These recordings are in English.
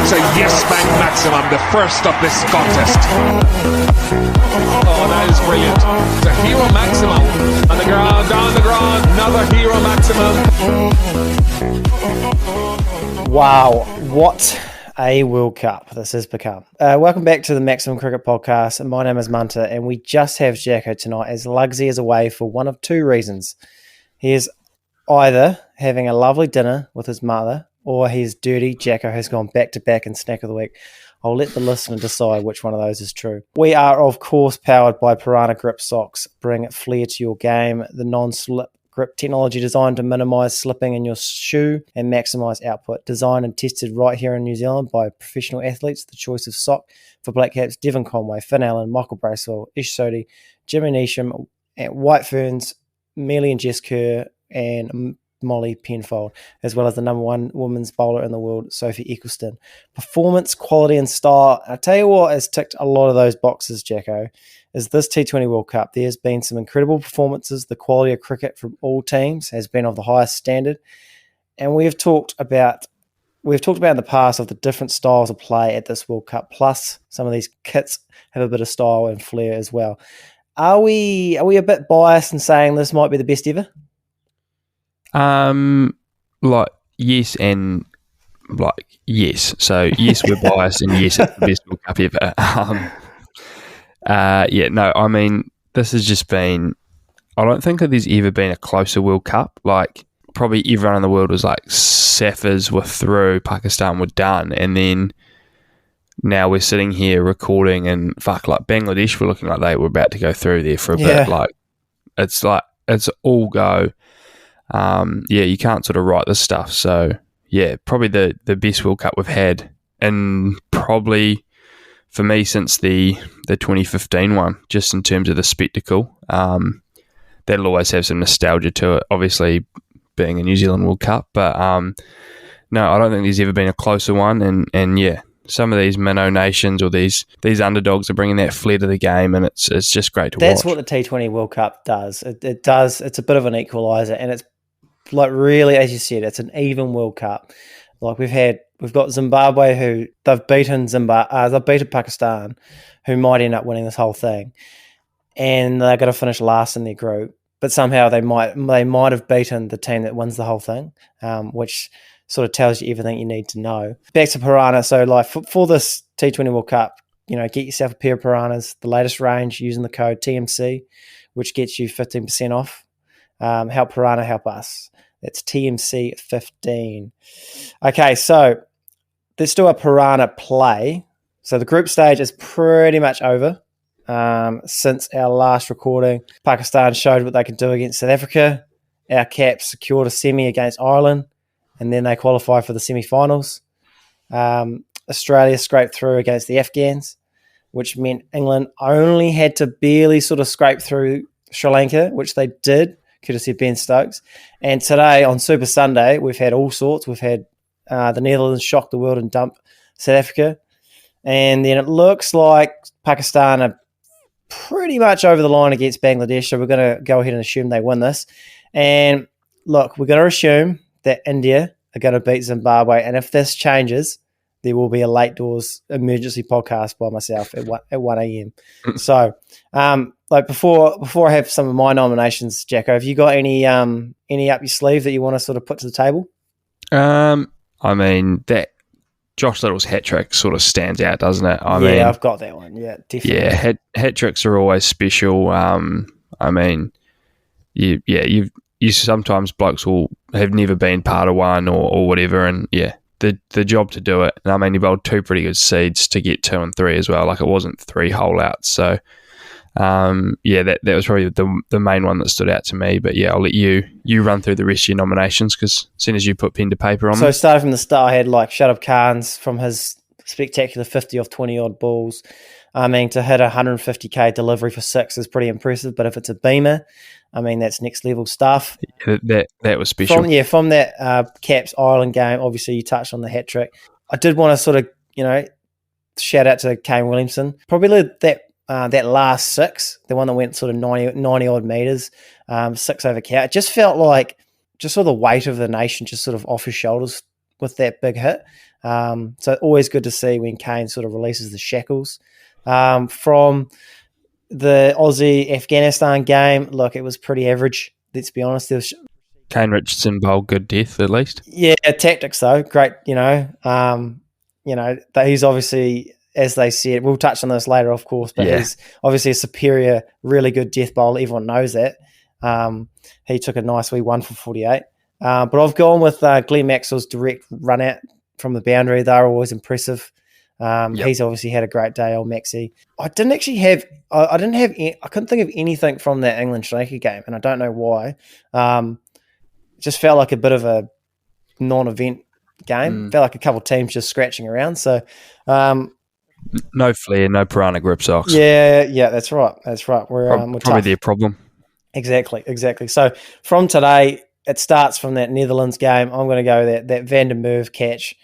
to Yes Bank Maximum, the first of this contest. Oh, that is brilliant. It's a Hero Maximum. On the ground, down the ground, another Hero Maximum. Wow, what a World Cup this has become. Welcome back to the Maximum Cricket Podcast. My name is Munter, and we just have Jacko tonight as Lugsy is away for one of two reasons. He is either having a lovely dinner with his mother, or he's dirty. Jacko has gone back-to-back in Snack of the Week. I'll let the listener decide which one of those is true. We are, of course, powered by Piranha Grip Socks. Bring flair to your game. The non-slip grip technology designed to minimise slipping in your shoe and maximise output. Designed and tested right here in New Zealand by professional athletes. The choice of sock for Black Caps, Devon Conway, Finn Allen, Michael Bracewell, Ish Sodhi, Jimmy Neesham, and White Ferns, Mealy and Jess Kerr, and Molly Penfold, as well as the number one women's bowler in the world, Sophie Eccleston. Performance, quality and style. I tell you what has ticked a lot of those boxes, Jacko, is this T20 World Cup. There's been some incredible performances. The quality of cricket from all teams has been of the highest standard. And we've talked about in the past of the different styles of play at this World Cup, plus some of these kits have a bit of style and flair as well. Are we a bit biased in saying this might be the best ever? Yes and yes. So yes, we're biased, and yes, it's the best World Cup ever. I mean, this has just been. I don't think that there's ever been a closer World Cup. Like, probably everyone in the world was like, Saffers were through, Pakistan were done, and then now we're sitting here recording, and Bangladesh were looking like they were about to go through there for a bit. It's all go. You can't sort of write this stuff. So, yeah, probably the best World Cup we've had, and probably for me since the 2015 one, just in terms of the spectacle. That'll always have some nostalgia to it, obviously being a New Zealand World Cup. But no, I don't think there's ever been a closer one. And yeah, some of these minnow nations or these underdogs are bringing that flair to the game, and it's just great to watch. That's what the T20 World Cup does. It does. It's a bit of an equaliser, and it's like, really, as you said, it's an even World Cup. Like, we've got Zimbabwe, who they've beaten Pakistan, who might end up winning this whole thing, and they're going to finish last in their group. But somehow they might have beaten the team that wins the whole thing, which sort of tells you everything you need to know. Back to Piranha. So, like, for this T20 World Cup, get yourself a pair of Piranhas, the latest range, using the code TMC, which gets you 15% off. Help Piranha, help us. That's TMC 15. Okay, so let's do a Piranha play. So the group stage is pretty much over. Since our last recording, Pakistan showed what they could do against South Africa. Our Caps secured a semi against Ireland, and then they qualified for the semi-finals. Australia scraped through against the Afghans, which meant England only had to barely sort of scrape through Sri Lanka, which they did, courtesy of Ben Stokes. And today on Super Sunday, we've had all sorts. We've had the Netherlands shock the world and dump South Africa. And then it looks like Pakistan are pretty much over the line against Bangladesh, so we're going to go ahead and assume they win this. And look, we're going to assume that India are going to beat Zimbabwe, and if this changes, there will be a late doors emergency podcast by myself at 1 a.m. So, before I have some of my nominations, Jacko, have you got any up your sleeve that you want to sort of put to the table? I mean, that Josh Little's hat trick sort of stands out, doesn't it? I've got that one. Yeah, definitely. Yeah, hat tricks are always special. I mean, you sometimes blokes will have never been part of one or whatever, and yeah, the job to do it. And I mean, he bowled two pretty good seeds to get 2 and 3 as well. Like, it wasn't 3 whole outs. So, that was probably the main one that stood out to me. But yeah, I'll let you run through the rest of your nominations, because as soon as you put pen to paper on them. So starting from the start, I had like Shadab Khan's from his spectacular 50 off 20 odd balls. I mean, to hit 150k delivery for 6 is pretty impressive. But if it's a beamer, I mean, that's next level stuff. That was special. From that Caps Ireland game, obviously you touched on the hat trick. I did want to sort of, shout out to Kane Williamson. Probably that last 6, the one that went sort of 90 odd metres, 6 over count. It just felt like just saw the weight of the nation just sort of off his shoulders with that big hit. So always good to see when Kane sort of releases the shackles. From the Aussie-Afghanistan game, look, it was pretty average, let's be honest. There was, Kane Richardson bowled good death at least. yeah, tactics though, great, he's obviously, as they said, we'll touch on this later, of course, but he's obviously a superior, really good death bowler. Everyone knows that. He took a nice wee 1 for 48. But I've gone with Glenn Maxwell's direct run out from the boundary. They're always impressive. He's obviously had a great day, old Maxi. I couldn't think of anything from that England-Sri Lanka game, and I don't know why. It just felt like a bit of a non-event game. Felt like a couple of teams just scratching around. So, no flair, no piranha grip socks. Yeah, that's right. We're probably tough. their problem. Exactly. So from today, it starts from that Netherlands game. I'm going to go that Van der Merwe catch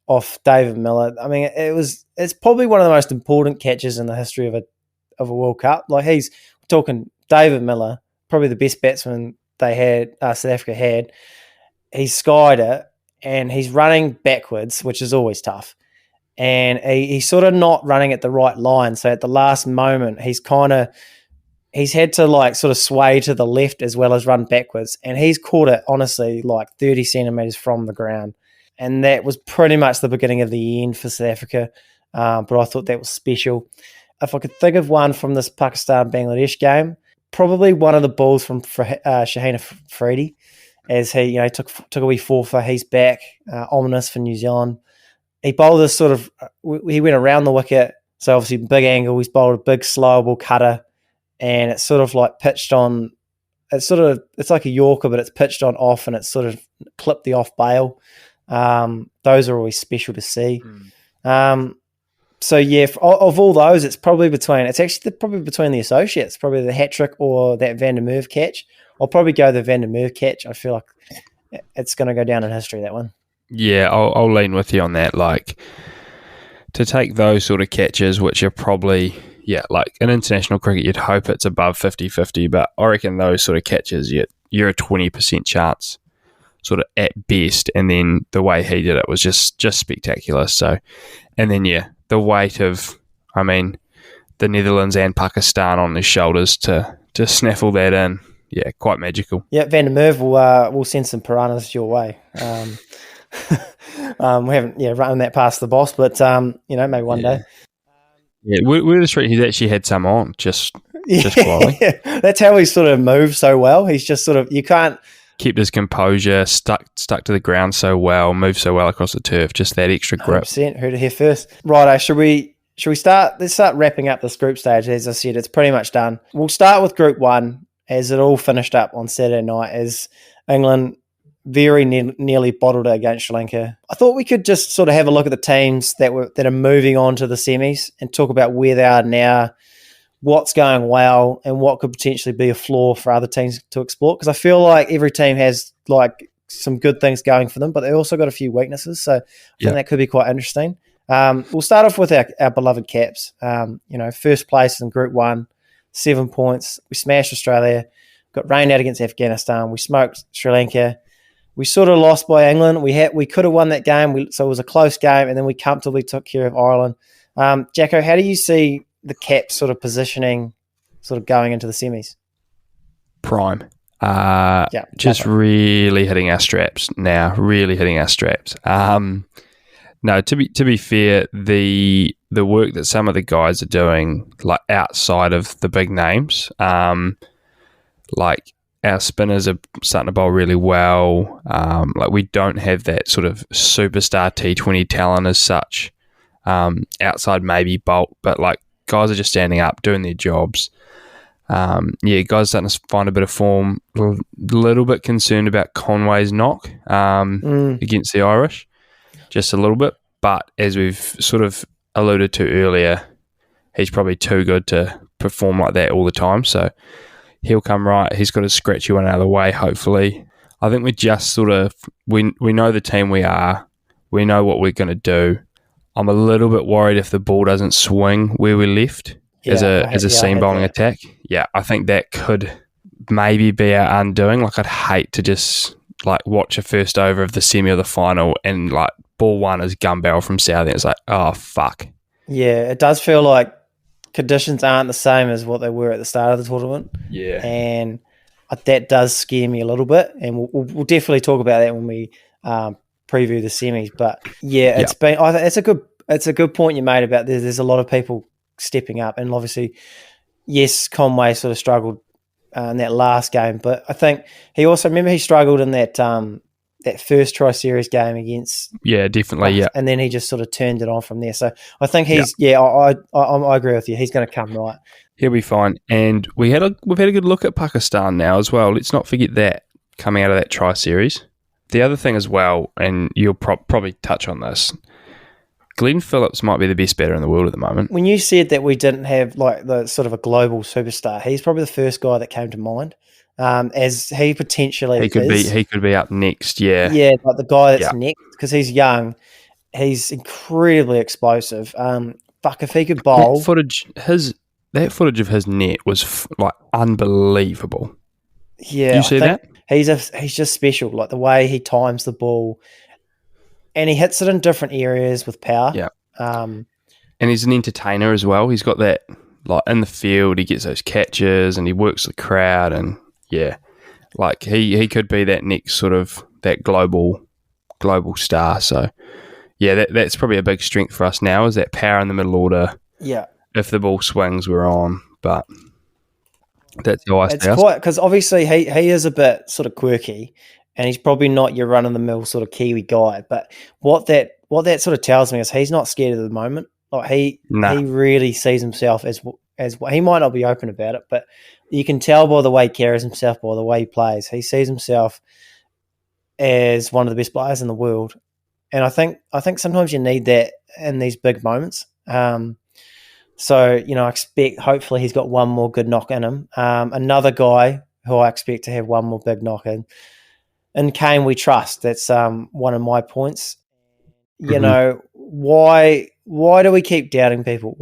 off David Miller. I mean, it's probably one of the most important catches in the history of a World Cup. Like, he's talking David Miller, probably the best batsman they had, South Africa had. He skied it and he's running backwards, which is always tough. And he's sort of not running at the right line. So at the last moment, he's had to like sort of sway to the left as well as run backwards. And he's caught it, honestly, like 30 centimetres from the ground. And that was pretty much the beginning of the end for South Africa. But I thought that was special. If I could think of one from this Pakistan-Bangladesh game, probably one of the balls from Shaheen Afridi, as he took a wee four for. He's back, ominous for New Zealand. He bowled this sort of, he went around the wicket, so obviously big angle. He's bowled a big slow ball cutter, and it's sort of like pitched on. It's like a Yorker, but it's pitched on off, and it's sort of clipped the off bail. Those are always special to see. So yeah, of all those, it's probably between the associates, probably the hat trick or that Van der Merwe catch. I'll probably go the Van der Merwe catch. I feel like it's going to go down in history, that one. Yeah, I'll lean with you on that. Like, to take those sort of catches, which are probably, like in international cricket, you'd hope it's above 50-50, but I reckon those sort of catches, you're a 20% chance, sort of at best. And then the way he did it was just spectacular. So, and then the weight of, the Netherlands and Pakistan on his shoulders to snaffle that in, quite magical. Yeah, Van der Merwe will send some piranhas your way. We haven't run that past the boss, but maybe one day. Yeah, we're the street. He's actually had some on just flying. Yeah. That's how he sort of moves so well. He's just sort of, you can't keep his composure, stuck to the ground so well, moves so well across the turf. Just that extra grip. 100%. Heard it here first. Righto, should we start? Let's start wrapping up this group stage. As I said, it's pretty much done. We'll start with Group 1, as it all finished up on Saturday night, as England very nearly bottled it against Sri Lanka. I thought we could just sort of have a look at the teams that are moving on to the semis and talk about where they are now, what's going well, and what could potentially be a flaw for other teams to explore. Because I feel like every team has like some good things going for them, but they also got a few weaknesses. So I think that could be quite interesting. We'll start off with our beloved Caps. First place in Group 1, 7 points. We smashed Australia, got rained out against Afghanistan. We smoked Sri Lanka. We sort of lost by England. We could have won that game, so it was a close game, and then we comfortably took care of Ireland. Jacko, how do you see the Caps sort of positioning, sort of going into the semis? Prime. Really hitting our straps now. Really hitting our straps. No, to be fair, the work that some of the guys are doing, like outside of the big names, like our spinners are starting to bowl really well. Like we don't have that sort of superstar T20 talent as such. Outside maybe Bolt, but like guys are just standing up, doing their jobs. Guys starting to find a bit of form. A little bit concerned about Conway's knock against the Irish, just a little bit. But as we've sort of alluded to earlier, he's probably too good to perform like that all the time. So he'll come right. He's got a scratchy one out of the way, hopefully. I think we're just sort of, we know the team we are. We know what we're going to do. I'm a little bit worried if the ball doesn't swing where we left as a seam bowling attack. Yeah, I think that could maybe be our undoing. Like, I'd hate to just like watch a first over of the semi or the final and like ball one is gun barrel from Southie. It's like, oh, fuck. Yeah, it does feel like conditions aren't the same as what they were at the start of the tournament. Yeah. And that does scare me a little bit. And we'll definitely talk about that when we preview the semis. But yeah, it's a good point you made about there's a lot of people stepping up. And obviously, yes, Conway sort of struggled in that last game, but I think he struggled in that first Tri-Series game against... Yeah, definitely, yeah. And then he just sort of turned it on from there. So I think I agree with you. He's going to come right. He'll be fine. And we've had a good look at Pakistan now as well. Let's not forget that coming out of that Tri-Series. The other thing as well, and you'll probably touch on this, Glenn Phillips might be the best batter in the world at the moment. When you said that we didn't have like the sort of a global superstar, he's probably the first guy that came to mind. As he potentially he could be up next, yeah. Yeah, like the guy that's next, because he's young, he's incredibly explosive. If he could bowl... That footage of his net was unbelievable. Yeah. Did you see that? He's just special, like the way he times the ball. And he hits it in different areas with power. Yeah. And he's an entertainer as well. He's got that, like, in the field, he gets those catches and he works the crowd and... Yeah, like he could be that next sort of that global star. So, yeah, that's probably a big strength for us now is that power in the middle order. Yeah. If the ball swings, we're on. But that's how I see us. It's quite because obviously he is a bit sort of quirky, and he's probably not your run of the mill sort of Kiwi guy. But what that sort of tells me is he's not scared of the moment. Like he really sees himself as he might not be open about it, but you can tell by the way he carries himself, by the way he plays. He sees himself as one of the best players in the world, and I think sometimes you need that in these big moments. So I expect hopefully he's got one more good knock in him. Another guy who I expect to have one more big knock in, and Kane we trust. That's one of my points. You know, why do we keep doubting people?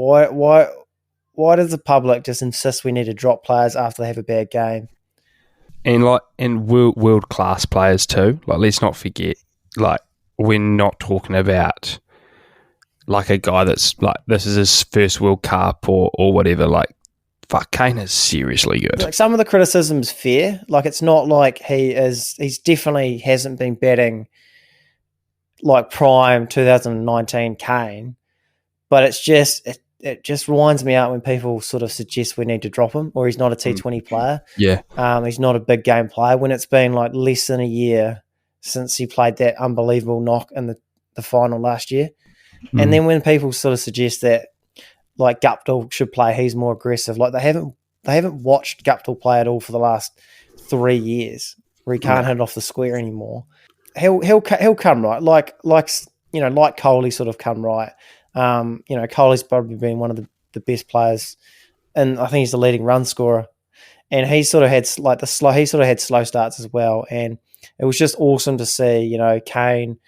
Why does the public just insist we need to drop players after they have a bad game? And world class players too. Like, let's not forget, like, we're not talking about like a guy that's like this is his first World Cup or whatever. Like, fuck, Kane is seriously good. Like, some of the criticism's fair. Like, it's not like he's definitely hasn't been batting like prime 2019 Kane, but it's just it just winds me out when people sort of suggest we need to drop him or he's not a T20 player. Yeah. He's not a big game player when it's been like less than a year since he played that unbelievable knock in the final last year. And then when people sort of suggest that like Guptill should play, he's more aggressive. Like they haven't watched Guptill play at all for the last 3 years where he can't hit it off the square anymore. He'll come right. Like Kohli sort of come right. Kohli's probably been one of the best players, and I think he's the leading run scorer. And he sort of had slow starts as well. And it was just awesome to see, Kane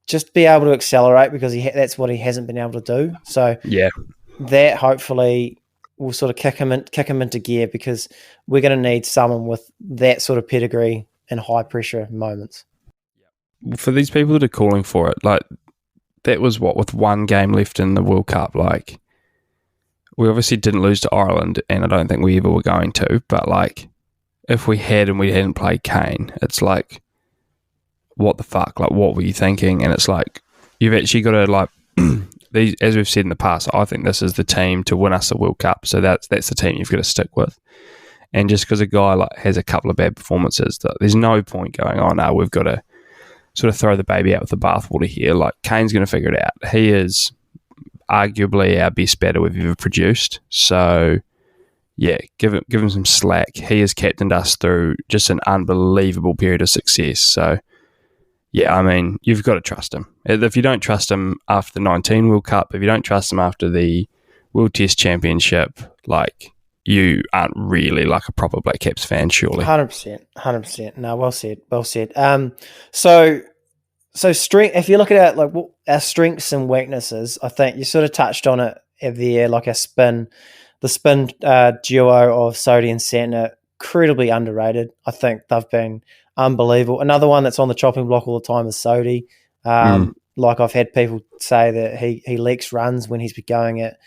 just be able to accelerate because that's what he hasn't been able to do. So yeah, that hopefully will sort of kick him into gear because we're going to need someone with that sort of pedigree in high pressure moments. For these people that are calling for it, like, that was with one game left in the World Cup. Like, we obviously didn't lose to Ireland, and I don't think we ever were going to. But like, if we had and we hadn't played Kane, it's like, what the fuck? Like, what were you thinking? And it's like, you've actually got to like, these, as we've said in the past, I think this is the team to win us the World Cup. So that's the team you've got to stick with. And just because a guy like has a couple of bad performances, there's no point going, oh no, we've got to sort of throw the baby out with the bathwater here. Like, Kane's going to figure it out. He is arguably our best batter we've ever produced. So, yeah, give him some slack. He has captained us through just an unbelievable period of success. So, yeah, I mean, you've got to trust him. If you don't trust him after the 19 World Cup, if you don't trust him after the World Test Championship, like, you aren't really like a proper Black Caps fan, surely. 100%. No, well said. So strength. If you look at like our strengths and weaknesses, I think you sort of touched on it there. Like the spin duo of Sodhi and Santner, incredibly underrated. I think they've been unbelievable. Another one that's on the chopping block all the time is Sodhi. Like I've had people say that he leaks runs when he's been going at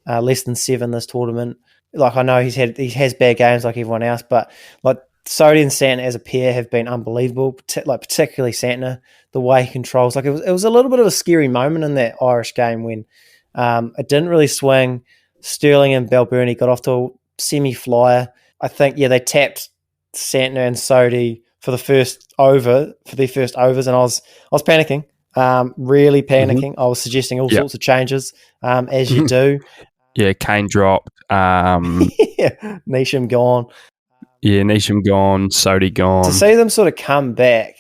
less than 7 this tournament. Like I know he has bad games like everyone else, but like Sodhi and Santner as a pair have been unbelievable. Particularly Santner, the way he controls. Like it was a little bit of a scary moment in that Irish game when it didn't really swing. Sterling and Balbirnie got off to a semi-flyer. I think they tapped Santner and Sodhi for their first overs, and I was panicking. Really panicking. I was suggesting all sorts of changes, as you do. Yeah, Kane dropped. Neesham gone. Yeah, Neesham gone, Sodhi gone. To see them sort of come back,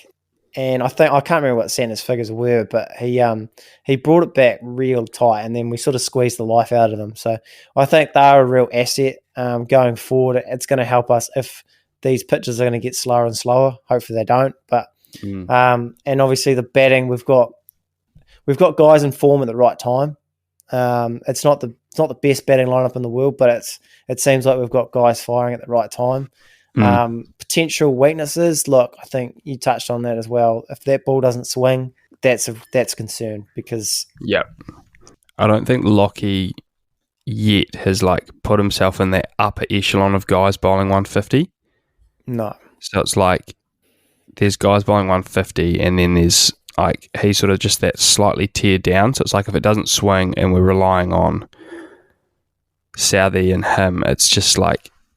and I can't remember what Santa's figures were, but he brought it back real tight, and then we sort of squeezed the life out of them. So I think they're a real asset going forward. It's going to help us if these pitches are going to get slower and slower. Hopefully they don't, but and obviously the batting, we've got guys in form at the right time. It's not the best batting lineup in the world, but it seems like we've got guys firing at the right time. Potential weaknesses. Look, I think you touched on that as well. If that ball doesn't swing, that's a concern because I don't think Lockie yet has put himself in that upper echelon of guys bowling 150. No. So it's like there's guys bowling 150, and then there's he's sort of just that slightly tiered down. So it's like if it doesn't swing and we're relying on Southee and him, it's just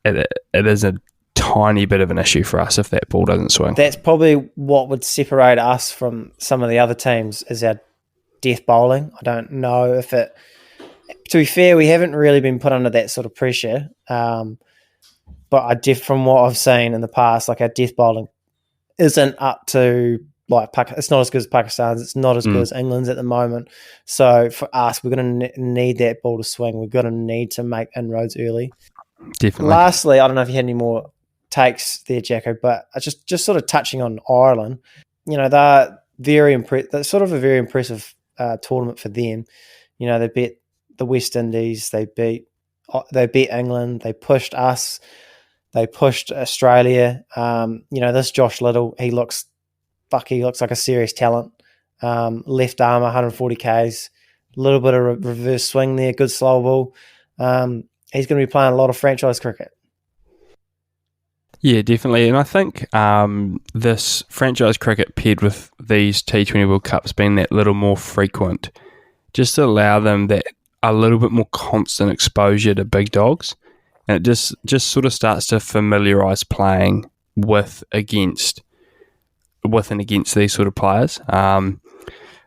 it is a tiny bit of an issue for us if that ball doesn't swing. That's probably what would separate us from some of the other teams is our death bowling. I don't know if it... To be fair, we haven't really been put under that sort of pressure. But from what I've seen in the past, our death bowling isn't up to... it's not as good as Pakistan's. It's not as good as England's at the moment. So for us, we're going to need that ball to swing. We're going to need to make inroads early. Definitely. Lastly, I don't know if you had any more takes there, Jacko, but just sort of touching on Ireland. They're very They're sort of a very impressive tournament for them. They beat the West Indies. They beat England. They pushed us. They pushed Australia. This Josh Little, he looks like a serious talent. Left arm, 140 Ks, a little bit of reverse swing there, good slow ball. He's going to be playing a lot of franchise cricket. Yeah, definitely. And I think this franchise cricket paired with these T20 World Cups being that little more frequent, just to allow them that a little bit more constant exposure to big dogs. And it just sort of starts to familiarise playing with and against these sort of players.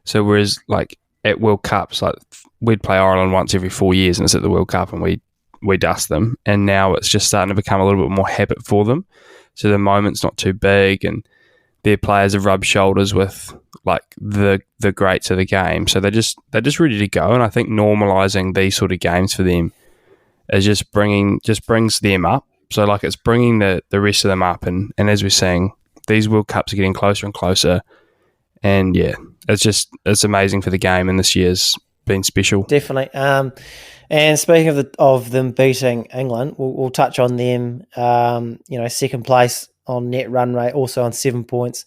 So whereas at World Cups, we'd play Ireland once every 4 years and it's at the World Cup and we dust them, and now it's just starting to become a little bit more habit for them. So the moment's not too big, and their players have rubbed shoulders with the greats of the game. So they're just ready to go. And I think normalising these sort of games for them is brings them up. So it's bringing the rest of them up, and as we're saying, these World Cups are getting closer and closer. And yeah, it's amazing for the game, and this year's been special. Definitely. And speaking of them beating England, we'll touch on them. Second place on net run rate, also on 7 points.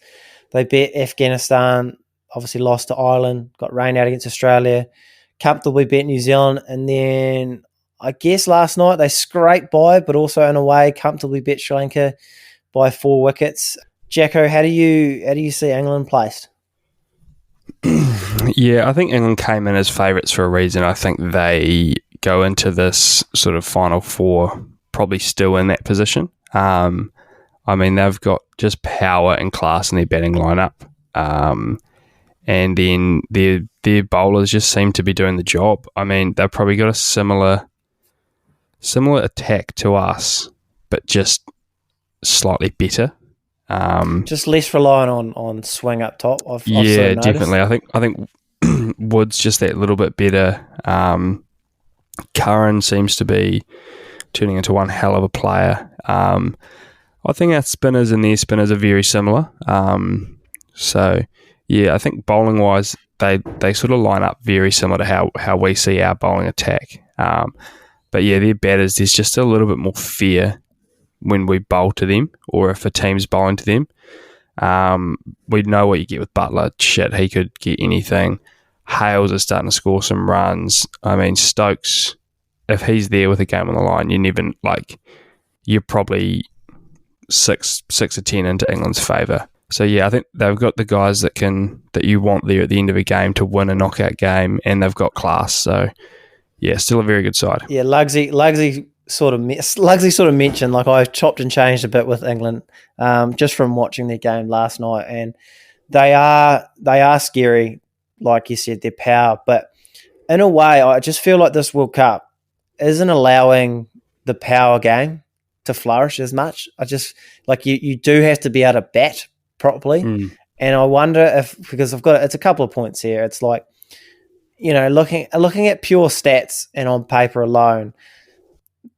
They beat Afghanistan, obviously lost to Ireland, got rained out against Australia, comfortably beat New Zealand, and then I guess last night they scraped by, but also in a way comfortably beat Sri Lanka by 4 wickets. Jacko, how do you see England placed? Yeah, I think England came in as favourites for a reason. I think they go into this sort of Final Four probably still in that position. They've got just power and class in their batting lineup. And then their bowlers just seem to be doing the job. They've probably got a similar attack to us, but just slightly better. Just less reliant on swing up top. I've yeah, sort of definitely. I think Wood's just that little bit better. Curran seems to be turning into one hell of a player. I think our spinners and their spinners are very similar. So yeah, I think bowling wise, they sort of line up very similar to how we see our bowling attack. But yeah, their batters, there's just a little bit more fear when we bowl to them, or if a team's bowling to them. We know what you get with Butler. Shit, he could get anything. Hales is starting to score some runs. I mean, Stokes, if he's there with a game on the line, you're probably 6 or 10 into England's favour. So yeah, I think they've got the guys that you want there at the end of a game to win a knockout game, and they've got class. So yeah, still a very good side. Yeah, Lugsy sort of mentioned, like, I chopped and changed a bit with England just from watching their game last night, and they are scary, like you said, their power. But in a way, I just feel like this World Cup isn't allowing the power game to flourish as much. I just, like, you do have to be able to bat properly. And I wonder if, because it's a couple of points here. It's like, looking at pure stats and on paper alone,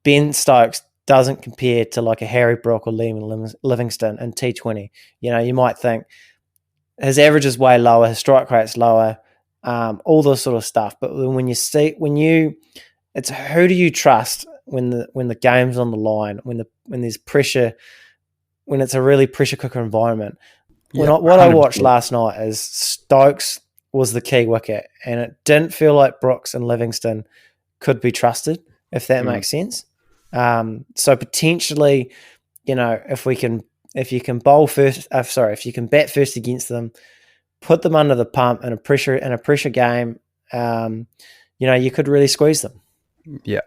Ben Stokes doesn't compare to like a Harry Brook or Liam Livingston in T20. You might think his average is way lower, his strike rate's lower, all this sort of stuff. But it's who do you trust when the game's on the line, when there's pressure, when it's a really pressure cooker environment. Yeah, what I watched last night is Stokes was the key wicket, and it didn't feel like Brooks and Livingston could be trusted, if that makes sense. So potentially, if you can bat first against them, put them under the pump in a pressure game, you could really squeeze them. Yeah.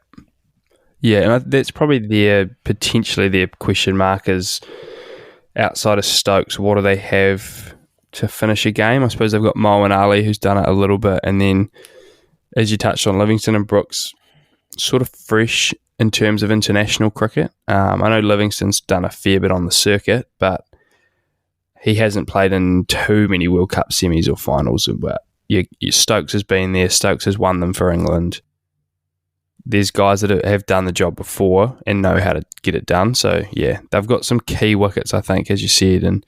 Yeah, and that's probably potentially their question mark is, outside of Stokes, what do they have to finish a game? I suppose they've got Mo and Ali, who's done it a little bit, and then, as you touched on, Livingston and Brooks, sort of fresh in terms of international cricket. I know Livingston's done a fair bit on the circuit, but he hasn't played in too many World Cup semis or finals. But Stokes has been there. Stokes has won them for England. There's guys that have done the job before and know how to get it done. So, yeah, they've got some key wickets, I think, as you said. And,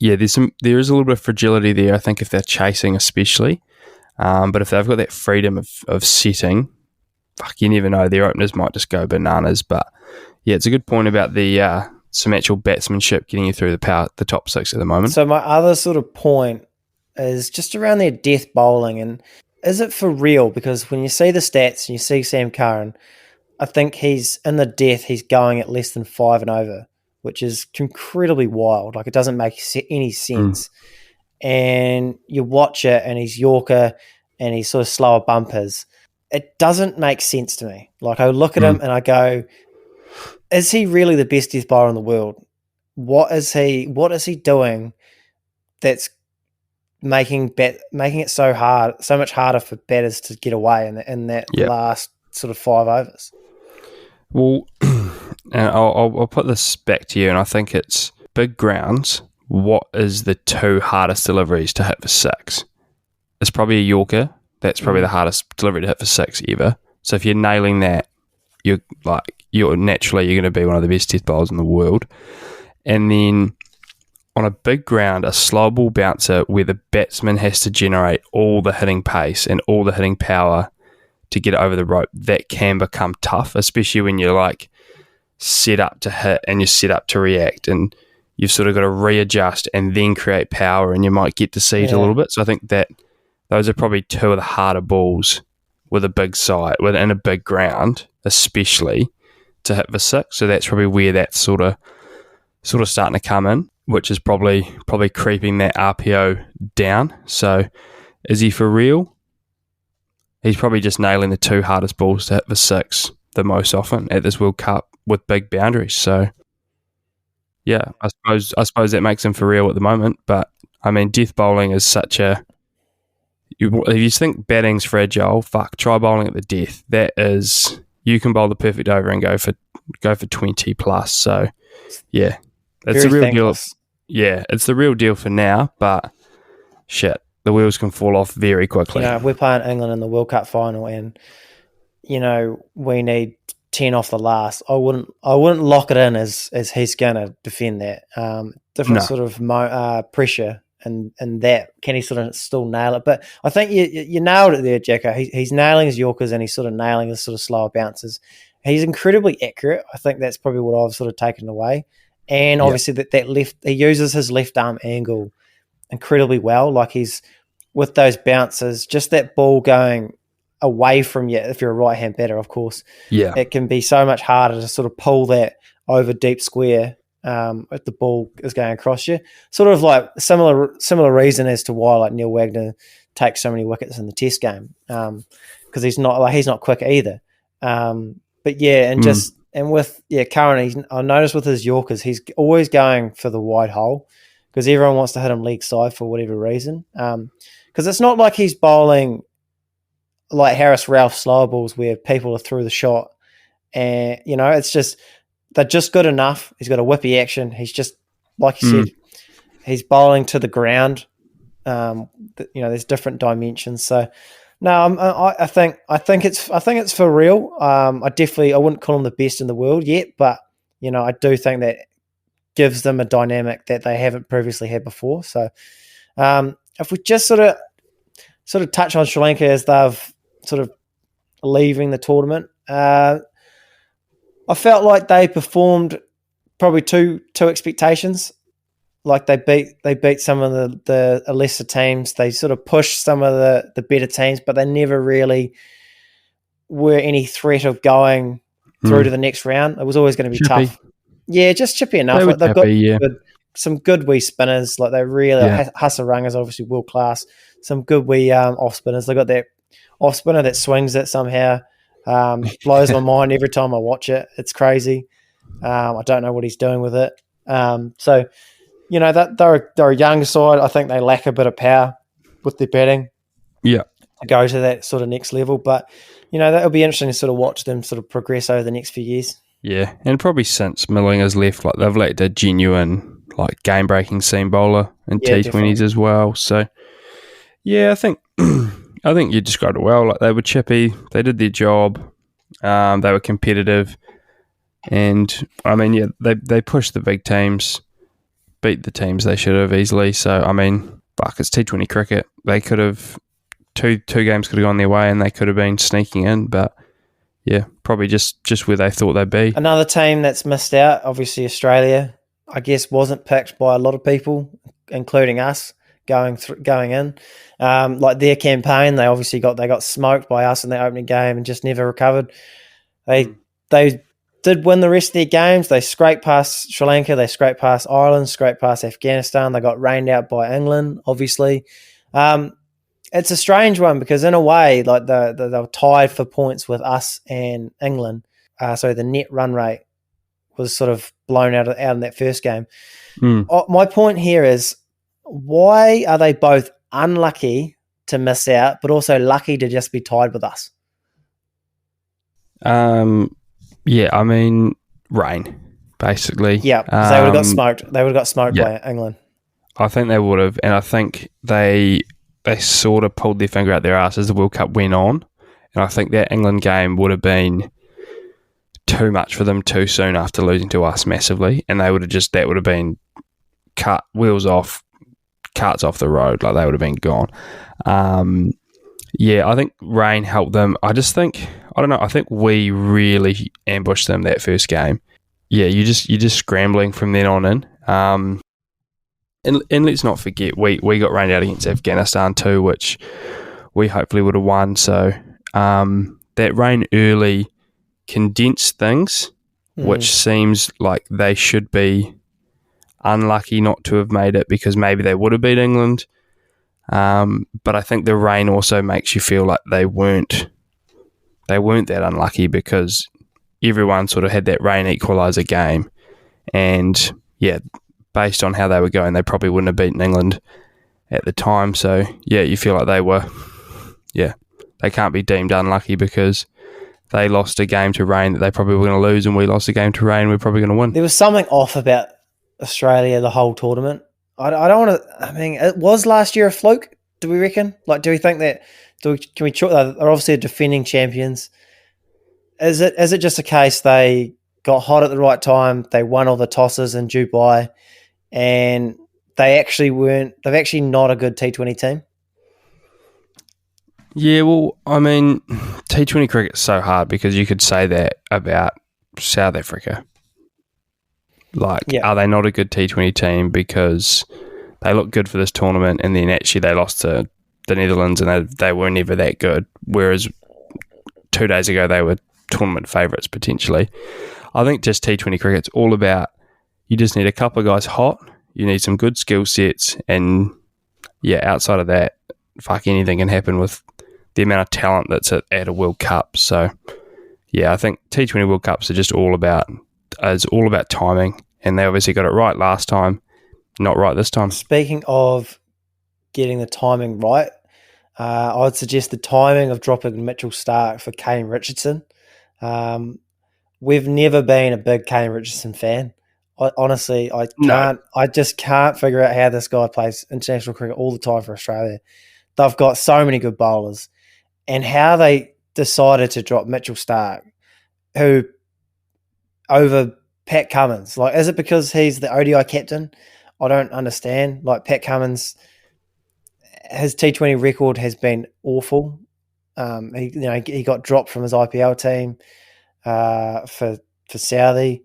there is a little bit of fragility there, I think, if they're chasing especially. But if they've got that freedom of setting, you never know. Their openers might just go bananas. But, yeah, it's a good point about some actual batsmanship getting you through the top 6 at the moment. So my other sort of point is just around their death bowling, and is it for real? Because when you see the stats and you see Sam Curran, I think he's going at less than 5 and over, which is incredibly wild. Like, it doesn't make any sense. And you watch it, and he's Yorker, and he's sort of slower bumpers. It doesn't make sense to me. Like, I look at him and I go, is he really the best death bowler in the world? What is he doing that's making it so much harder for batters to get away in that last sort of 5 overs? Well, I'll put this back to you, and I think it's big grounds. What is the 2 hardest deliveries to hit for 6? It's probably a Yorker. That's probably the hardest delivery to hit for 6 ever. So if you're nailing that, you're naturally going to be one of the best death bowlers in the world. And then on a big ground, a slow ball bouncer where the batsman has to generate all the hitting pace and all the hitting power to get it over the rope, that can become tough, especially when you're like set up to hit and you're set up to react, and you've sort of got to readjust and then create power, and you might get deceived a little bit. So I think that those are probably 2 of the harder balls with a big side, within a big ground, especially to hit for 6. So that's probably where that's sort of starting to come in, which is probably creeping that RPO down. So is he for real? He's probably just nailing the 2 hardest balls to hit for 6 the most often at this World Cup with big boundaries. So yeah, I suppose that makes him for real at the moment. But I mean, death bowling is such a... If you think batting's fragile, try bowling at the death. That is... You can bowl the perfect over and go for 20 plus. So yeah, it's a real deal. Yeah, it's the real deal for now, but shit, the wheels can fall off very quickly. We're playing England in the World Cup final, and we need 10 off the last. I wouldn't lock it in as he's going to defend that. Different sort of pressure, and that, can he sort of still nail it? But I think you nailed it there, Jacko. He's nailing his Yorkers, and he's sort of nailing his sort of slower bounces. He's incredibly accurate. I think that's probably what I've sort of taken away. and obviously that left, he uses his left arm angle incredibly well. Like he's with those bounces, just that ball going away from you. If you're a right hand batter, of course, it can be so much harder to sort of pull that over deep square if the ball is going across you. Sort of like similar reason as to why like Neil Wagner takes so many wickets in the Test game, because he's not quick either. But yeah, and with Curran, I noticed with his Yorkers, he's always going for the wide hole because everyone wants to hit him leg side for whatever reason. Because it's not like he's bowling like Harris Ralph slow balls where people are through the shot, and it's just they're just good enough. He's got a whippy action. He's just like you said, he's bowling to the ground. There's different dimensions. So no, I think it's for real. I wouldn't call him the best in the world yet, but I do think that gives them a dynamic that they haven't previously had before. So if we just sort of touch on Sri Lanka as they've sort of leaving the tournament, I felt like they performed probably to expectations. Like they beat some of the lesser teams. They sort of pushed some of the better teams, but they never really were any threat of going through to the next round. It was always going to be tough. Yeah, just chippy enough. They've got some good wee spinners. Like they really Hasaranga's obviously world class. Some good wee off spinners. They got that off spinner that swings it somehow. Blows my mind every time I watch it. It's crazy. I don't know what he's doing with it. So. That they're a young side. I think they lack a bit of power with their batting. Yeah, to go to that sort of next level. But that'll be interesting to sort of watch them sort of progress over the next few years. Yeah, and probably since Millinger's left, like they've lacked a genuine like game breaking seam bowler in T20s as well. So yeah, I think you described it well. Like they were chippy, they did their job, they were competitive, and I mean, they pushed the big teams. Beat the teams they should have easily. So, I mean, it's T20 cricket. They could have, two games could have gone their way and they could have been sneaking in. But, yeah, probably just where they thought they'd be. Another team that's missed out, obviously Australia, I guess wasn't picked by a lot of people, including us, going in. Like their campaign, they obviously got smoked by us in the opening game and just never recovered. They did win the rest of their games. They scraped past Sri Lanka. They scraped past Ireland, scraped past Afghanistan. They got rained out by England, obviously. It's a strange one because in a way, like they were tied for points with us and England. So the net run rate was sort of blown out in that first game. My point here is, why are they both unlucky to miss out, but also lucky to just be tied with us? Yeah, I mean, rain, basically. Yeah, they would have got smoked. They would have got smoked by England. I think they would have, and I think they sort of pulled their finger out their ass as the World Cup went on, and I think that England game would have been too much for them too soon after losing to us massively, and that would have been cut wheels off, carts off the road, like they would have been gone. I think rain helped them. I think we really ambushed them that first game. Yeah, you're just scrambling from then on in. And let's not forget, we got rained out against Afghanistan too, which we hopefully would have won. So that rain early condensed things, which seems like they should be unlucky not to have made it because maybe they would have beat England. But I think the rain also makes you feel like they weren't that unlucky because everyone sort of had that rain equaliser game, and based on how they were going, they probably wouldn't have beaten England at the time. So you feel like they can't be deemed unlucky because they lost a game to rain that they probably were going to lose, and we lost a game to rain we're probably going to win. There was something off about Australia the whole tournament. I don't want to. I mean, it was last year a fluke. Do we reckon? Like, do we think that? Can we? They're obviously defending champions. Is it just a case they got hot at the right time? They won all the tosses in Dubai, and they actually weren't. They're actually not a good T20 team. Yeah, well, I mean, T20 cricket's so hard because you could say that about South Africa. Like, Yeah. are they not a good T20 team because they look good for this tournament and then actually they lost to the Netherlands and they were never that good, whereas 2 days ago they were tournament favourites potentially. I think just T20 cricket's all about, you just need a couple of guys hot, you need some good skill sets, and yeah, outside of that, fuck, anything can happen with the amount of talent that's at a World Cup. So yeah, I think T20 World Cups are all about timing, and they obviously got it right last time, not right this time. Speaking of getting the timing right, I'd suggest the timing of dropping Mitchell Starc for Kane Richardson. We've never been a big Kane Richardson fan. Honestly, I just can't figure out how this guy plays international cricket all the time for Australia. They've got so many good bowlers, and how they decided to drop Mitchell Starc, who over Pat Cummins. Like, is it because he's the ODI captain? I don't understand. Like, Pat Cummins, his T20 record has been awful. He got dropped from his IPL team for Saudi.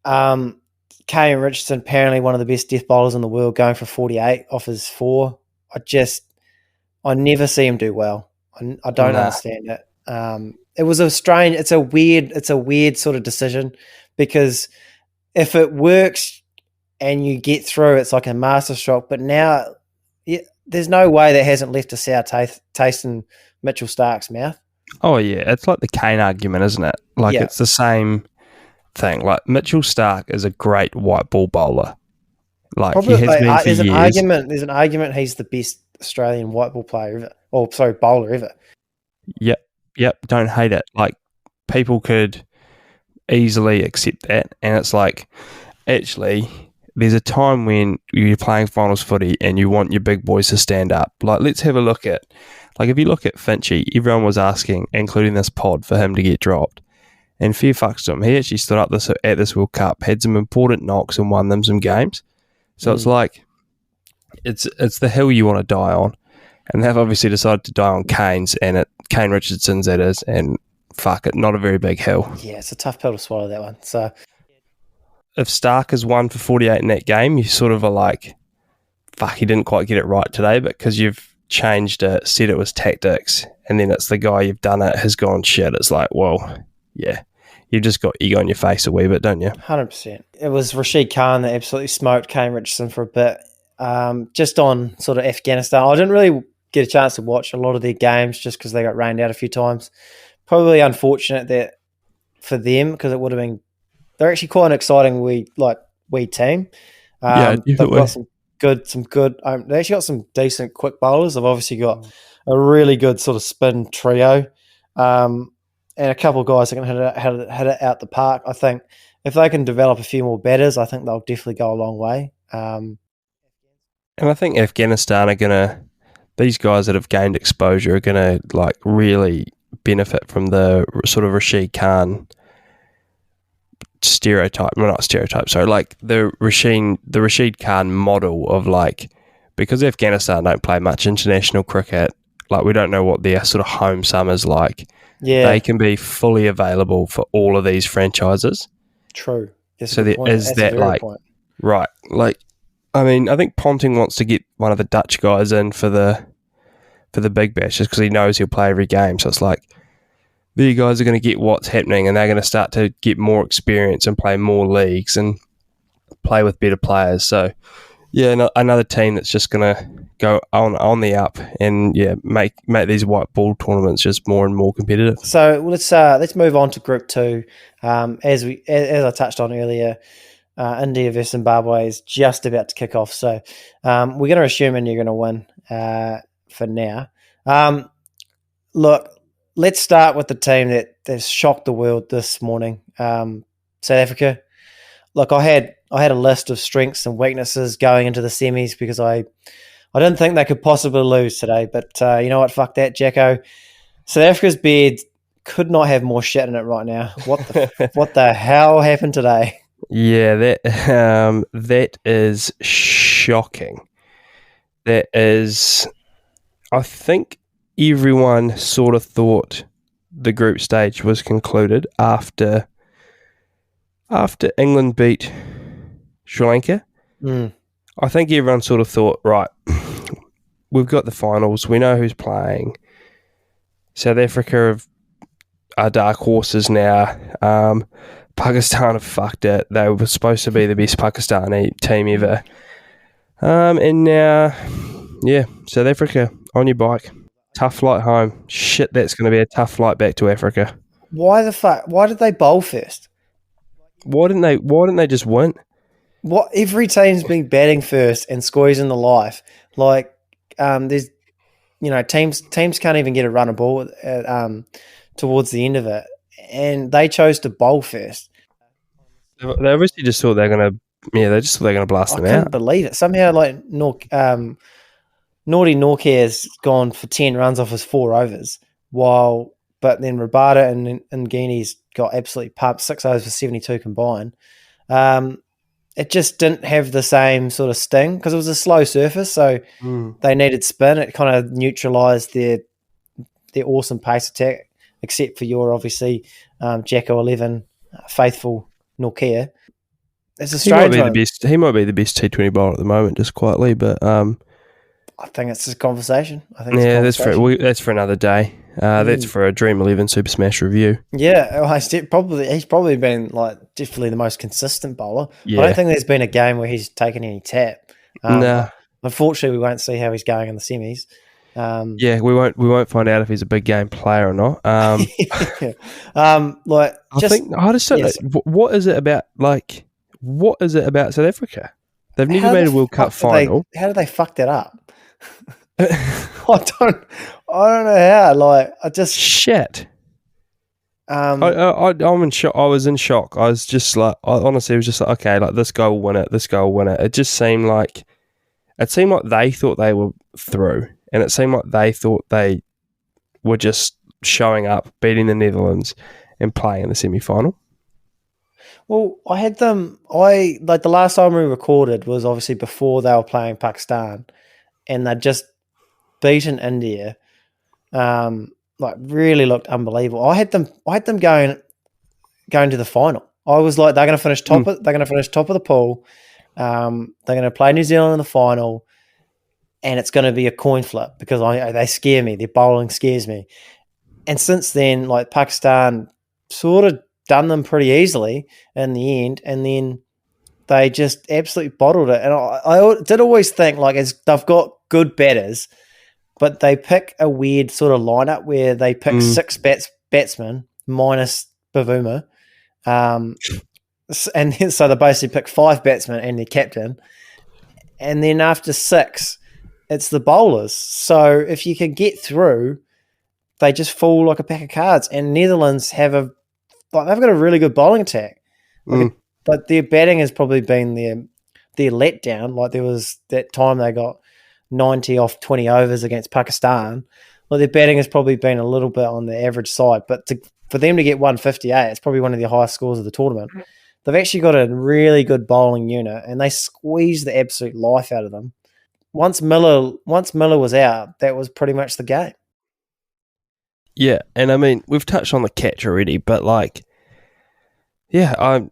Kane Richardson, apparently one of the best death bowlers in the world, going for 48 off his 4. I never see him do well. I don't understand it. It's a weird sort of decision, because if it works and you get through, it's like a masterstroke. But now, there's no way that hasn't left a sour taste in Mitchell Starc's mouth. Oh yeah, it's like the Kane argument, isn't it? Like, it's the same thing. Like, Mitchell Starc is a great white ball bowler. Like, probably, he has been for there's years. There's an argument he's the best Australian white ball player ever. Oh, sorry, bowler ever. Yep. Don't hate it. Like, people could easily accept that, and it's like, actually, there's a time when you're playing finals footy and you want your big boys to stand up. Like, let's have a look at, like, if you look at Finchy, everyone was asking, including this pod, for him to get dropped. And fair fucks to him. He actually stood up at this World Cup, had some important knocks and won them some games. So it's like, it's the hill you want to die on. And they've obviously decided to die on Kane's, and Kane Richardson's that is, and fuck it, not a very big hill. Yeah, it's a tough pill to swallow, that one. So if Starc has won for 48 in that game, you sort of are like, fuck, he didn't quite get it right today, but because you've changed it, said it was tactics, and then it's the guy you've done it has gone shit, it's like, well, yeah, you've just got ego in your face a wee bit, don't you? 100%. It was Rashid Khan that absolutely smoked Kane Richardson for a bit. Just on sort of Afghanistan, I didn't really get a chance to watch a lot of their games just because they got rained out a few times. Probably unfortunate that for them, because it would have been, they're actually quite an exciting wee team. They've got some good. They actually got some decent quick bowlers. They've obviously got a really good sort of spin trio, and a couple of guys that can hit it out the park. I think if they can develop a few more batters, I think they'll definitely go a long way. And I think Afghanistan are gonna, these guys that have gained exposure are gonna like really benefit from the sort of Rashid Khan stereotype. Well, not stereotype, sorry, like the Rashid Khan model of, like, because Afghanistan don't play much international cricket, like, we don't know what their sort of home summer's like. Yeah, they can be fully available for all of these franchises. True. That's so there is that, like, point. Right, like, I mean, I think Ponting wants to get one of the Dutch guys in for the Big Bash just because he knows he'll play every game. So it's like, the guys are going to get what's happening, and they're going to start to get more experience and play more leagues and play with better players. So, yeah, another team that's just going to go on the up and, yeah, make these white ball tournaments just more and more competitive. So let's move on to Group 2. As I touched on earlier, India versus Zimbabwe is just about to kick off. So we're going to assume India are going to win for now. Look, let's start with the team that has shocked the world this morning, South Africa. Look, I had a list of strengths and weaknesses going into the semis because I didn't think they could possibly lose today. But you know what? Fuck that, Jacko. South Africa's beard could not have more shit in it right now. What the hell happened today? Yeah, that is shocking. That is, I think everyone sort of thought the group stage was concluded after after England beat Sri Lanka, I think everyone sort of thought, right, we've got the finals. We know who's playing. South Africa are dark horses now. Pakistan have fucked it. They were supposed to be the best Pakistani team ever. And now, South Africa on your bike. Tough flight home. Shit, that's going to be a tough flight back to Africa. Why the fuck? Why did they bowl first? Why didn't they just win? What every team's been batting first and squeezing the life. Like there's, teams can't even get a run of ball towards the end of it, and they chose to bowl first. They obviously just thought they're going to. Yeah, they just thought they're going to blast them out. I couldn't believe it. Somehow, like Naughty Norcair's gone for 10 runs off his 4 overs, but then Rabada and Guinea's got absolutely pumped, 6 overs for 72 combined. It just didn't have the same sort of sting because it was a slow surface, so they needed spin. It kind of neutralised their awesome pace attack, except for your, obviously, Jacko 11, faithful Norcair. It's a strange one. He might be the best T20 bowler at the moment, just quietly, but... I think it's a conversation. That's for another day. That's for a Dream 11 Super Smash review. Yeah, well, he's probably been definitely the most consistent bowler. Yeah. I don't think there's been a game where he's taken any tap. No. Unfortunately, we won't see how he's going in the semis. We won't find out if he's a big game player or not. I just don't know. What is it about? What is it about South Africa? They've never made a World Cup final. How did they fuck that up? I don't know how. Shit. I'm in shock. I was in shock. I was just like, honestly, it was just like, okay, like this guy will win it. This guy will win it. It just seemed like they thought they were through, and it seemed like they thought they were just showing up, beating the Netherlands, and playing in the semi-final. Well, I had them. The last time we recorded was obviously before they were playing Pakistan, and they'd just beaten India. Really looked unbelievable. I had them going to the final. I was like, they're going to finish top. They're going to finish top of the pool. They're going to play New Zealand in the final, and it's going to be a coin flip because they scare me. Their bowling scares me. And since then, Pakistan sort of done them pretty easily in the end, and then they just absolutely bottled it. And I did always think they've got good batters, but they pick a weird sort of lineup where they pick 6 batsmen minus Bavuma, and then, so they basically pick 5 batsmen and their captain, and then after 6, it's the bowlers. So if you can get through, they just fall like a pack of cards. And Netherlands they've got a really good bowling attack, but their batting has probably been their letdown. There was that time they got 90 off 20 overs against Pakistan. Their batting has probably been a little bit on the average side, but for them to get 158, it's probably one of the highest scores of the tournament. They've actually got a really good bowling unit, and they squeezed the absolute life out of them. Once Miller was out, that was pretty much the game. Yeah, and I mean, we've touched on the catch already, but I'm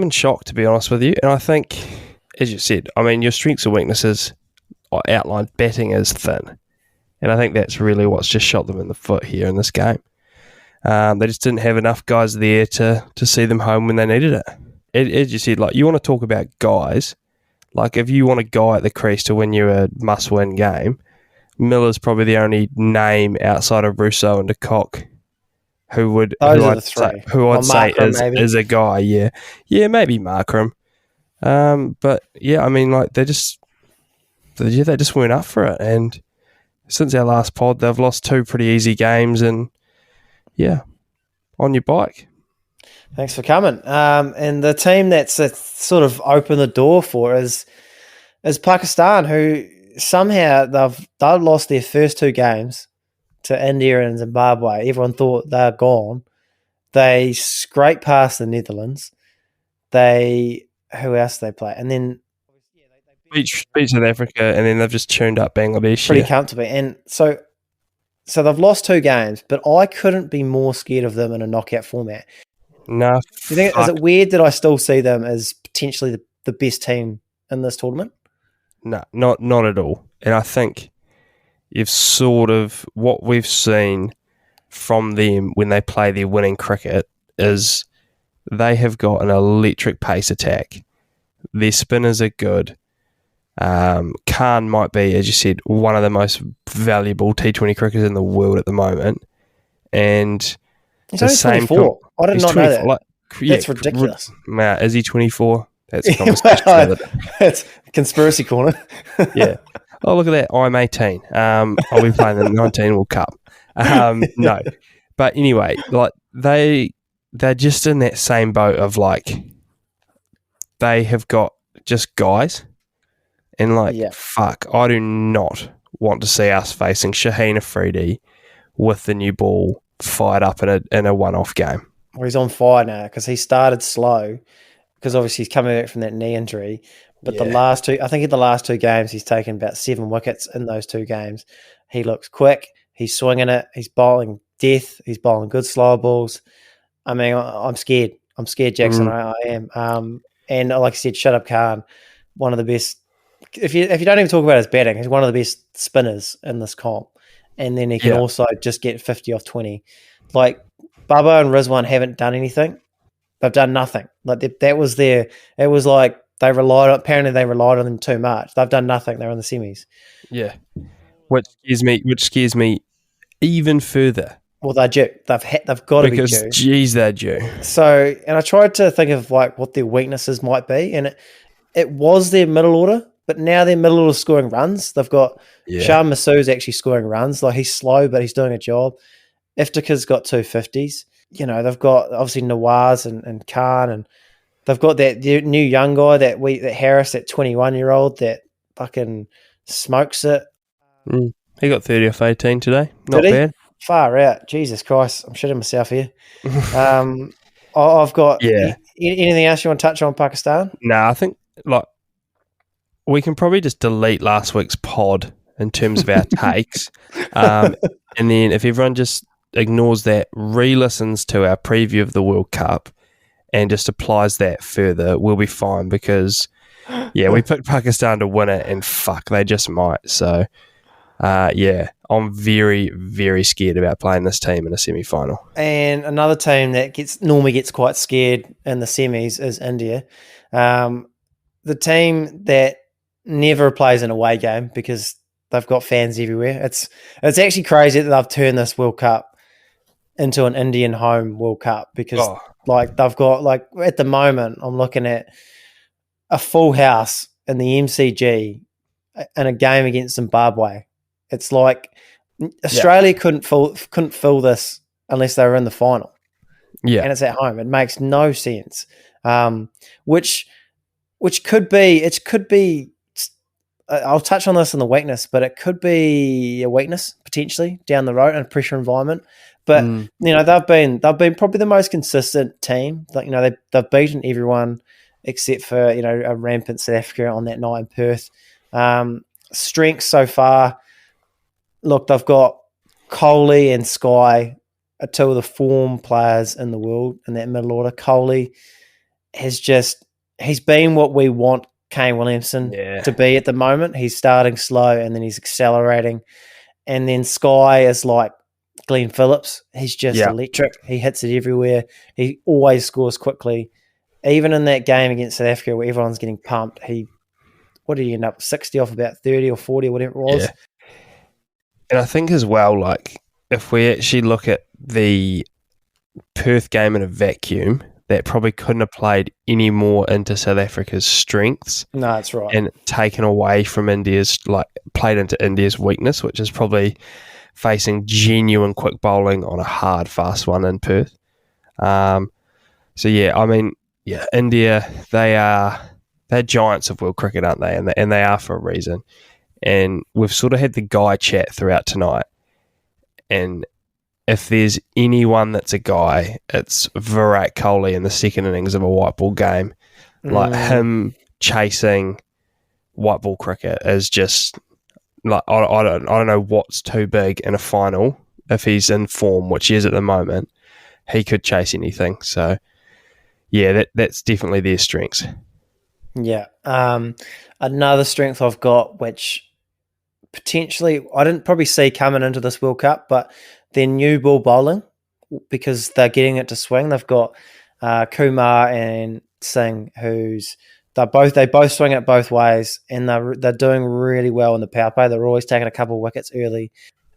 in shock, to be honest with you. And I think, as you said, I mean, your strengths and weaknesses are outlined. Batting is thin, and I think that's really what's just shot them in the foot here in this game. They just didn't have enough guys there to see them home when they needed it. As you said, you want to talk about guys. If you want a guy at the crease to win you a must-win game, Miller's probably the only name outside of Russo and de Kock who I'd say is a guy. Yeah, maybe Markram. But yeah, I mean, they just weren't up for it. And since our last pod, they've lost 2 pretty easy games, and yeah, on your bike. Thanks for coming. And the team that's sort of opened the door for is Pakistan, who somehow they've lost their first 2 games to India and Zimbabwe. Everyone thought they were gone. They scraped past the Netherlands. Who else they play? And then beat South Africa, and then they've just tuned up Bangladesh. Pretty comfortably. And so they've lost 2 games, but I couldn't be more scared of them in a knockout format. No, Do you think is it weird that I still see them as potentially the best team in this tournament? no, not at all. And I think you've sort of what we've seen from them when they play their winning cricket is they have got an electric pace attack. Their spinners are good. Khan might be, as you said, one of the most valuable T20 cricketers in the world at the moment. And he's only 24. I did not know that. Like, that's ridiculous. Is he 24? That's a conversation. That's conspiracy corner. Yeah. Oh, look at that. I'm 18. I'll be playing the 19 World Cup. No. But anyway, like they're just in that same boat of like they have got just guys and fuck, I do not want to see us facing Shaheen Afridi with the new ball fired up in a one-off game. Well, he's on fire now because he started slow because obviously he's coming back from that knee injury. But the last two games, he's taken about 7 wickets in those 2 games. He looks quick. He's swinging it. He's bowling death. He's bowling good slow balls. I mean, I'm scared. I'm scared, Jackson. I am. And like I said, shut up, Khan. One of the best. If you don't even talk about his batting, he's one of the best spinners in this comp. And then he can also just get 50 off 20. Like Bubba and Rizwan haven't done anything. They've done nothing. Like that was their. It was like they relied on them too much. They've done nothing. They're in the semis. Yeah, which scares me even further. Well, they're due. They've got to be due. Because, geez, they're due. So, and I tried to think of like what their weaknesses might be, and it was their middle order, but now their middle order scoring runs. They've got Shah Massoud's actually scoring runs. Like he's slow, but he's doing a job. Iftika's got 250s. You know, they've got obviously Nawaz and Khan, and they've got that new young guy that Harris, that 21-year-old that fucking smokes it. He got 30 off 18 today. Not bad. Far out. Jesus Christ. I'm shitting myself here. I've got anything else you want to touch on Pakistan? No, I think like we can probably just delete last week's pod in terms of our takes. And then if everyone just ignores that, re-listens to our preview of the World Cup and just applies that further, we'll be fine because, we picked Pakistan to win it and fuck, they just might. So, I'm very, very scared about playing this team in a semi-final. And another team that normally gets quite scared in the semis is India. The team that never plays an away game because they've got fans everywhere. It's actually crazy that they've turned this World Cup into an Indian home World Cup because they've got at the moment I'm looking at a full house in the MCG in a game against Zimbabwe. It's like Australia couldn't fill this unless they were in the final. Yeah, and it's at home. It makes no sense. Which could be. I'll touch on this in the weakness, but it could be a weakness potentially down the road in a pressure environment. But they've been probably the most consistent team. They've beaten everyone except for a rampant South Africa on that night in Perth. Strengths so far. Look, they've got Kohli and Sky are 2 of the form players in the world in that middle order. Kohli he's been what we want Kane Williamson to be at the moment. He's starting slow and then he's accelerating. And then Sky is like Glenn Phillips. He's just electric. He hits it everywhere. He always scores quickly. Even in that game against South Africa where everyone's getting pumped, what did he end up, 60 off about 30 or 40 or whatever it was? Yeah. And I think as well, like, if we actually look at the Perth game in a vacuum, that probably couldn't have played any more into South Africa's strengths. No, that's right. And taken away from played into India's weakness, which is probably facing genuine quick bowling on a hard, fast one in Perth. India, they're giants of world cricket, aren't they? And they are for a reason. And we've sort of had the guy chat throughout tonight. And if there's anyone that's a guy, it's Virat Kohli in the second innings of a white ball game. Like him chasing white ball cricket is just like I don't know what's too big in a final. If he's in form, which he is at the moment, he could chase anything. So yeah, that's definitely their strengths. Yeah. Another strength I've got, which potentially I didn't probably see coming into this World Cup, but their new ball bowling, because they're getting it to swing. They've got Kumar and Singh, they both swing it both ways, and they're doing really well in the power play. They're always taking a couple of wickets early.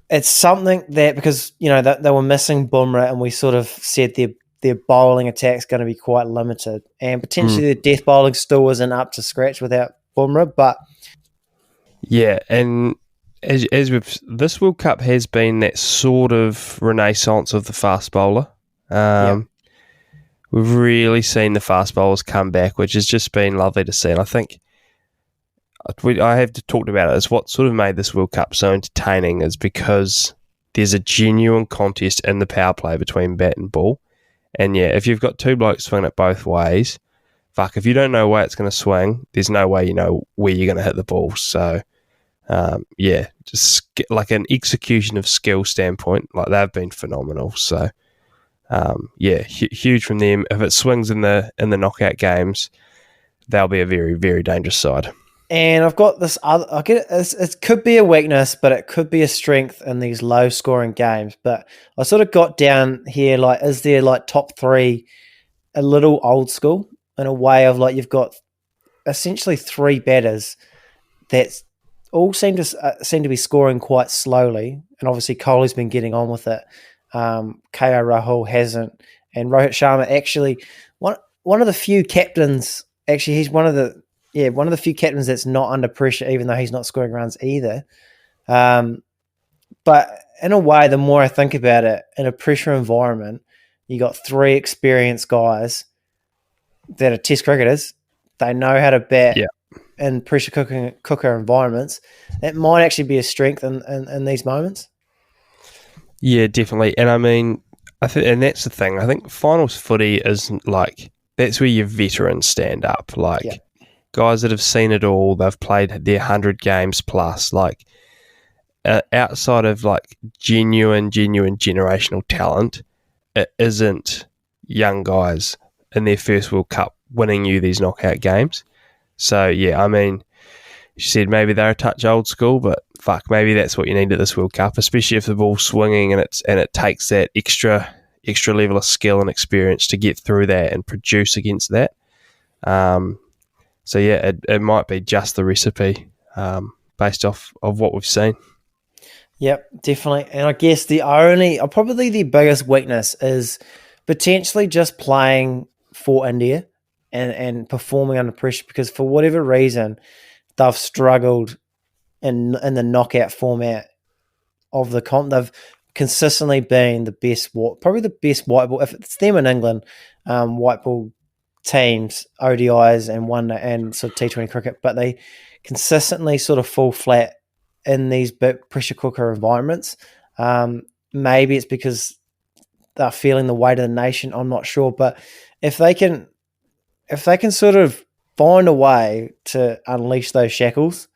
It's something that, because they were missing Bumrah, and we sort of said their bowling attack's going to be quite limited, and potentially their death bowling still isn't up to scratch without Bumrah. But yeah, and as this World Cup has been that sort of renaissance of the fast bowler. We've really seen the fast bowlers come back, which has just been lovely to see. And I think I have talked about it as what sort of made this World Cup so entertaining is because there's a genuine contest in the power play between bat and ball. And yeah, if you've got two blokes swinging it both ways, if you don't know where it's going to swing, there's no way you know where you're going to hit the ball. So, just like an execution of skill standpoint, like they've been phenomenal. So, huge from them. If it swings in the knockout games, they'll be a very, very dangerous side. And I've got this other. I get it could be a weakness, but it could be a strength in these low-scoring games. But I sort of got down here, like, is there like top three a little old school in a way of like you've got essentially three batters that all seem to be scoring quite slowly, and obviously Kohli's been getting on with it. KO Rahul hasn't, and Rohit Sharma actually one of the few captains. Actually, he's one of the few captains that's not under pressure, even though he's not scoring runs either. But in a way, the more I think about it, in a pressure environment, you got three experienced guys that are Test cricketers. They know how to bat in pressure cooker environments. That might actually be a strength in these moments. Yeah, definitely. And I mean, and that's the thing. I think finals footy is like, that's where your veterans stand up. Like, guys that have seen it all, they've played their 100 games plus. Like, outside of like genuine generational talent, it isn't young guys in their first World Cup winning you these knockout games. So yeah, I mean, she said maybe they're a touch old school, but maybe that's what you need at this World Cup, especially if the ball's swinging and it takes that extra level of skill and experience to get through that and produce against that. So yeah, it might be just the recipe based off of what we've seen. Yep, definitely. And I guess probably the biggest weakness is potentially just playing for India and performing under pressure, because for whatever reason they've struggled in the knockout format of the comp. They've consistently been the best, probably the best white ball. If it's them in England, white ball teams, ODIs and one and sort of T20 cricket, but they consistently sort of fall flat in these big pressure cooker environments. Maybe it's because they're feeling the weight of the nation. I'm not sure, but if they can sort of find a way to unleash those shackles,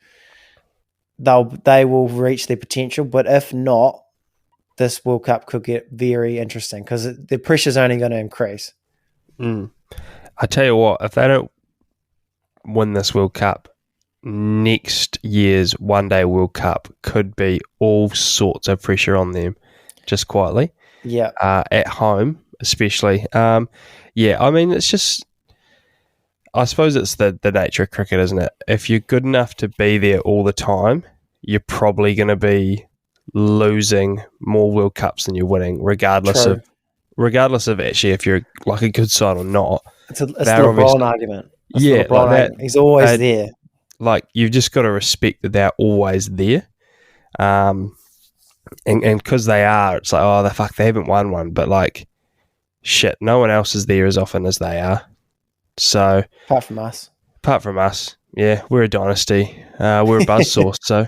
they will reach their potential. But if not, this World Cup could get very interesting because the pressure's only going to increase. I tell you what, if they don't win this World Cup, next year's One Day World Cup could be all sorts of pressure on them, just quietly. Yeah. At home, especially. I mean, it's just, I suppose it's the nature of cricket, isn't it? If you're good enough to be there all the time, you're probably going to be losing more World Cups than you're winning, regardless of actually if you're like a good side or not. It's the LeBron argument. Argument. He's always there. Like, you've just got to respect that they're always there. And because they are, it's like, they haven't won one. But, like, shit, no one else is there as often as they are. So, Apart from us. Yeah, we're a dynasty. We're a buzzsaw. So,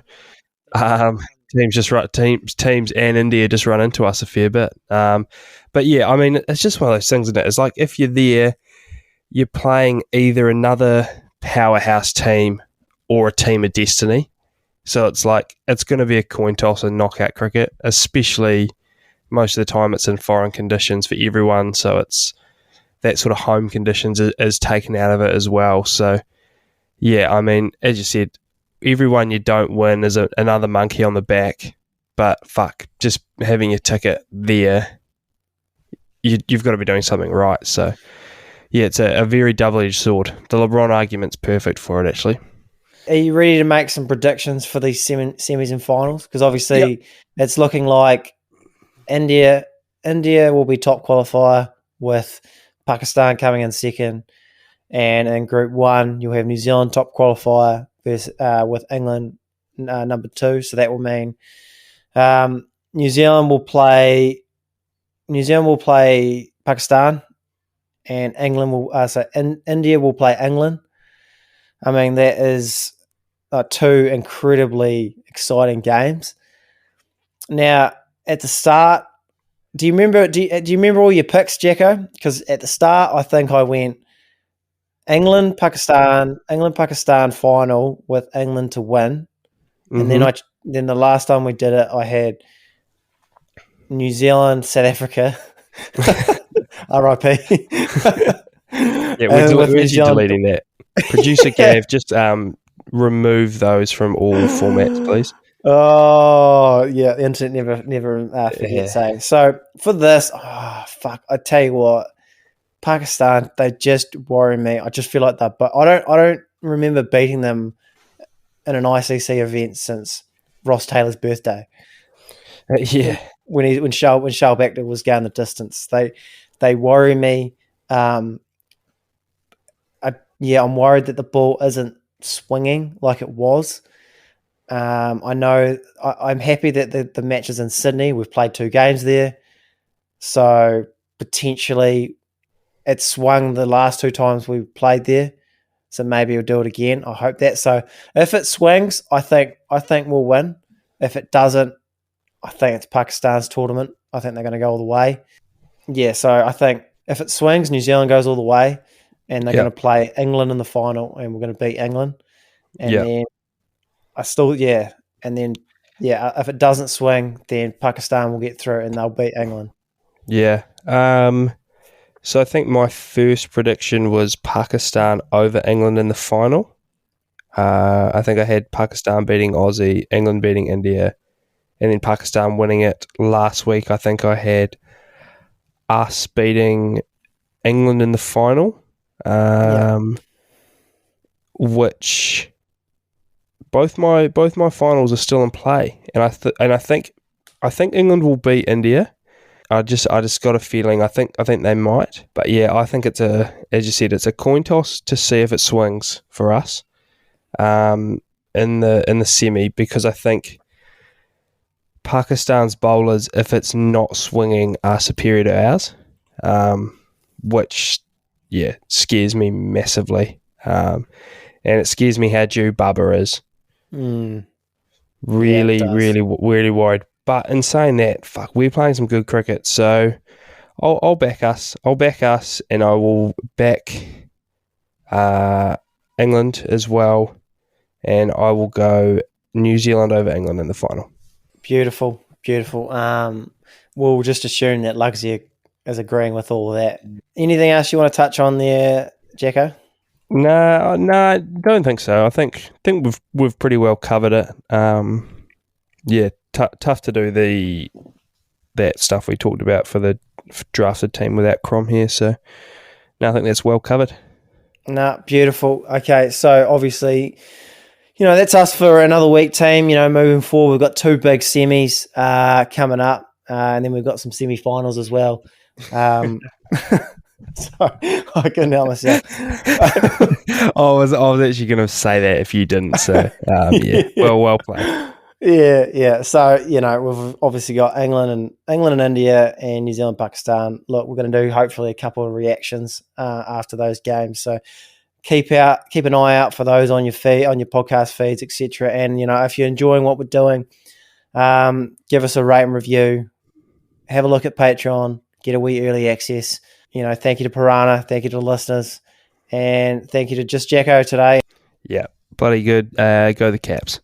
teams and India just run into us a fair bit. But, yeah, I mean, it's just one of those things, isn't it? It's like, if you're there, you're playing either another powerhouse team or a team of destiny. So it's like, it's going to be a coin toss in knockout cricket, especially most of the time it's in foreign conditions for everyone. So it's that sort of home conditions is taken out of it as well. So, yeah, I mean, as you said, every one you don't win is another monkey on the back. But fuck, just having your ticket there, you've got to be doing something right. So, yeah, it's a very double-edged sword. The LeBron argument's perfect for it, actually. Are you ready to make some predictions for these semis and finals? Because obviously it's looking like India will be top qualifier with Pakistan coming in second. And in Group 1, you'll have New Zealand top qualifier with England number 2. So that will mean New Zealand will play Pakistan, and England will India will play England. I mean, that is 2 incredibly exciting games. Now, at the start, do you remember all your picks, Jacko? Because at the start, I think I went England Pakistan final with England to win, and then the last time we did it, I had New Zealand South Africa. R.I.P. Yeah, we're deleting that. Producer Gav, just remove those from all formats, please. Oh, yeah, the internet never forgets. So for this, I tell you what, Pakistan, they just worry me. I just feel like that, but I don't remember beating them in an ICC event since Ross Taylor's birthday. When Shell Baxter was going the distance, they worry me. I'm worried that the ball isn't swinging like it was. I know I'm happy that the match is in Sydney. We've played 2 games there, so potentially it swung the last 2 times we played there. So maybe we'll do it again. I hope that. So if it swings, I think we'll win. If it doesn't, I think it's Pakistan's tournament. I think they're going to go all the way. Yeah, so I think if it swings, New Zealand goes all the way, and they're going to play England in the final, and we're going to beat England. And then if it doesn't swing, then Pakistan will get through and they'll beat England. Yeah. So I think my first prediction was Pakistan over England in the final. I think I had Pakistan beating Aussie, England beating India, and then Pakistan winning it. Last week, I think I had us beating England in the final, which both my finals are still in play, and I think England will beat India. I just got a feeling. I think they might, but yeah, I think it's as you said, it's a coin toss to see if it swings for us in the semi, because I think Pakistan's bowlers, if it's not swinging, are superior to ours, which scares me massively, and it scares me how due Bubba is. Really worried. But in saying that, we're playing some good cricket, so I'll back us. And I will back England as well, and I will go New Zealand over England in the final. Beautiful. We'll just assume that Lugsy is agreeing with all of that. Anything else you want to touch on there, Jacko? No, I don't think so. I think we've pretty well covered it. Tough to do that stuff we talked about for the drafted team without Crom here. So, no, I think that's well covered. No, beautiful. Okay, so obviously, that's us for another week, team. Moving forward, we've got 2 big semis coming up, and then we've got some semi-finals as well. Sorry, I couldn't help myself. I was actually going to say that if you didn't. So, well played. Yeah. So we've obviously got England and India and New Zealand, Pakistan. Look, we're going to do hopefully a couple of reactions after those games. So keep an eye out for those on your feed, on your podcast feeds, etc. And if you're enjoying what we're doing, give us a rate and review. Have a look at Patreon. Get a wee early access. Thank you to Piranha. Thank you to the listeners, and thank you to just Jacko today. Yeah, bloody good. Go the Caps.